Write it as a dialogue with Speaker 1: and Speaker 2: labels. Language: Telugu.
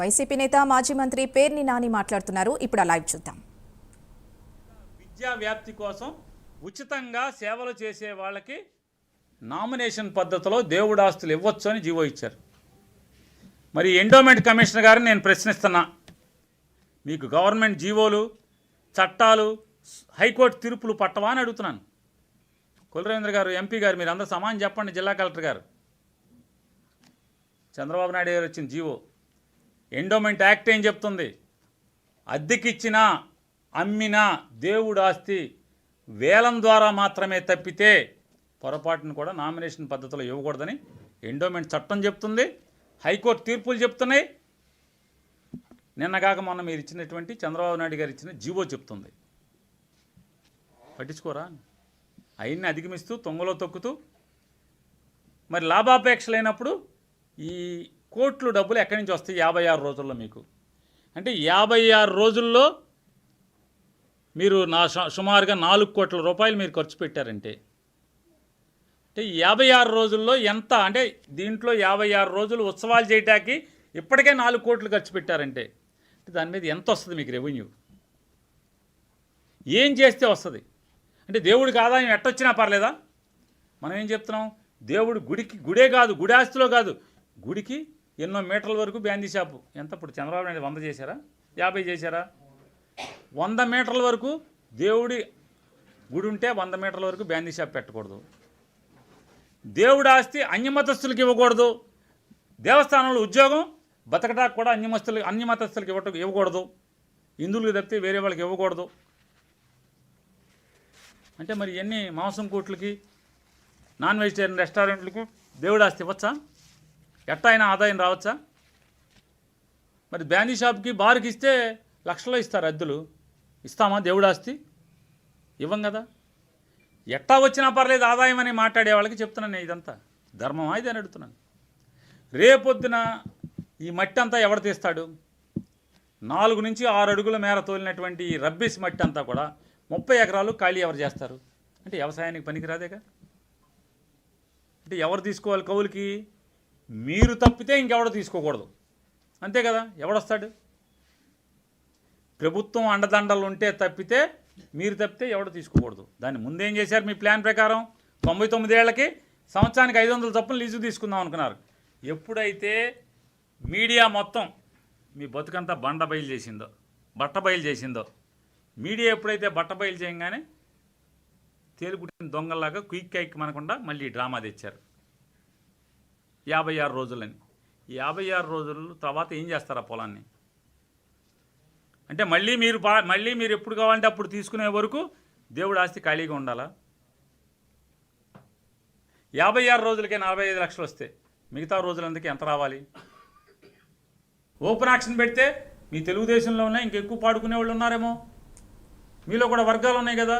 Speaker 1: వైసీపీ నేత మాజీ మంత్రి పేర్ని నాని మాట్లాడుతున్నారు. ఇప్పుడు లైవ్ చూద్దాం.
Speaker 2: విద్యా వ్యాప్తి కోసం ఉచితంగా సేవలు చేసే వాళ్ళకి నామినేషన్ పద్ధతిలో దేవుడి ఆస్తులు ఇవ్వచ్చు అని జీవో ఇచ్చారు. మరి ఎండోమెంట్ కమిషనర్ గారిని నేను ప్రశ్నిస్తున్నా, మీకు గవర్నమెంట్ జీవోలు, చట్టాలు, హైకోర్టు తీర్పులు పట్టవా అని అడుగుతున్నాను. కులరేంద్ర గారు, ఎంపీ గారు, మీరు అందరూ సమానం చెప్పండి. జిల్లా కలెక్టర్ గారు, చంద్రబాబు నాయుడు గారు వచ్చిన జీవో, ఎండోమెంట్ యాక్ట్ ఏం చెప్తుంది? అద్దెకిచ్చినా అమ్మినా దేవుడు ఆస్తి వేలం ద్వారా మాత్రమే తప్పితే పొరపాటును కూడా నామినేషన్ పద్ధతిలో ఇవ్వకూడదని ఎండోమెంట్ చట్టం చెప్తుంది, హైకోర్టు తీర్పులు చెప్తున్నాయి. నిన్నగాక మొన్న మీరు ఇచ్చినటువంటి చంద్రబాబు నాయుడు గారు ఇచ్చిన జీవో చెప్తుంది. పట్టించుకోరా? అయిన్ని అధిగమిస్తూ తొంగలో తొక్కుతూ మరి లాభాపేక్ష లేనప్పుడు ఈ కోట్లు డబ్బులు ఎక్కడి నుంచి వస్తాయి? 56 రోజుల్లో మీకు అంటే 56 రోజుల్లో మీరు సుమారుగా 4 కోట్ల రూపాయలు మీరు ఖర్చు పెట్టారంటే, అంటే 56 రోజుల్లో ఎంత అంటే దీంట్లో 56 రోజులు ఉత్సవాలు చేయడానికి ఇప్పటికే 4 కోట్లు ఖర్చు పెట్టారంటే దాని మీద ఎంత వస్తుంది మీకు రెవెన్యూ? ఏం చేస్తే వస్తుంది? అంటే దేవుడికి ఆదాయం ఎట్టొచ్చినా పర్లేదా? మనం ఏం చెప్తున్నాం? దేవుడు గుడే కాదు, గుడి ఆస్తిలో కాదు, గుడికి ఎన్నో మీటర్ల వరకు బ్యాందీ షాపు. ఎంత ఇప్పుడు చంద్రబాబు నాయుడు 100 చేశారా, 50 చేశారా? 100 మీటర్ల వరకు దేవుడి గుడి ఉంటే 100 మీటర్ల వరకు బ్యాందీ షాప్ పెట్టకూడదు. దేవుడి ఆస్తి అన్యమతస్థులకి ఇవ్వకూడదు. దేవస్థానంలో ఉద్యోగం బతకటానికి కూడా అన్యమతస్థులకి ఇవ్వకూడదు. హిందువులకు తప్పితే వేరే వాళ్ళకి ఇవ్వకూడదు. అంటే మరి ఎన్ని మాంసం కోట్లకి, నాన్ వెజిటేరియన్ రెస్టారెంట్లకు దేవుడి ఆస్తి ఇవ్వచ్చా? ఎట్టా అయినా ఆదాయం రావచ్చా? మరి బ్యాందీ షాప్కి, బార్కి ఇస్తే లక్షల్లో ఇస్తారు అద్దెలు. ఇస్తామా దేవుడి ఆస్తి? ఇవ్వం కదా. ఎట్టా వచ్చినా పర్లేదు ఆదాయం అని మాట్లాడే వాళ్ళకి చెప్తున్నాను నేను, ఇదంతా ధర్మమా ఇది అని అడుగుతున్నాను. రేపొద్దున ఈ మట్టి అంతా ఎవడు తీస్తాడు? 4 నుంచి 6 అడుగుల మేర తోలినటువంటి ఈ రబ్బీస్ మట్టి అంతా కూడా 30 ఎకరాలు ఖాళీ ఎవరు చేస్తారు? అంటే వ్యవసాయానికి పనికిరాదేగా. అంటే ఎవరు తీసుకోవాలి కౌలుకి? మీరు తప్పితే ఇంకెవడో తీసుకోకూడదు, అంతే కదా. ఎవడొస్తాడు? ప్రభుత్వం అండదండలు ఉంటే తప్పితే, మీరు తప్పితే ఎవడో తీసుకోకూడదు. దాన్ని ముందేం చేశారు? మీ ప్లాన్ ప్రకారం 99 ఏళ్లకి సంవత్సరానికి 500 చొప్పున లీజు తీసుకుందాం అనుకున్నారు. ఎప్పుడైతే మీడియా మొత్తం మీ బతుకంతా బట్ట బయలు చేసిందో, మీడియా ఎప్పుడైతే బట్ట బయలు చేయగానే తేలిపుట్టిన దొంగల్లాగా క్విక్ మనకుండా మళ్ళీ డ్రామా తెచ్చారు 56 రోజులని. 56 రోజుల తర్వాత ఏం చేస్తారు ఆ పొలాన్ని? అంటే మళ్ళీ మీరు ఎప్పుడు కావాలంటే అప్పుడు తీసుకునే వరకు దేవుడి ఆస్తి ఖాళీగా ఉండాలా? 56 రోజులకే 45 లక్షలు వస్తే మిగతా రోజులందుకు ఎంత రావాలి? ఓపెన్ ఆక్షన్ పెడితే మీ తెలుగుదేశంలో ఉన్నాయి ఇంకెక్కువ పాడుకునే వాళ్ళు ఉన్నారేమో, మీలో కూడా వర్గాలు ఉన్నాయి కదా.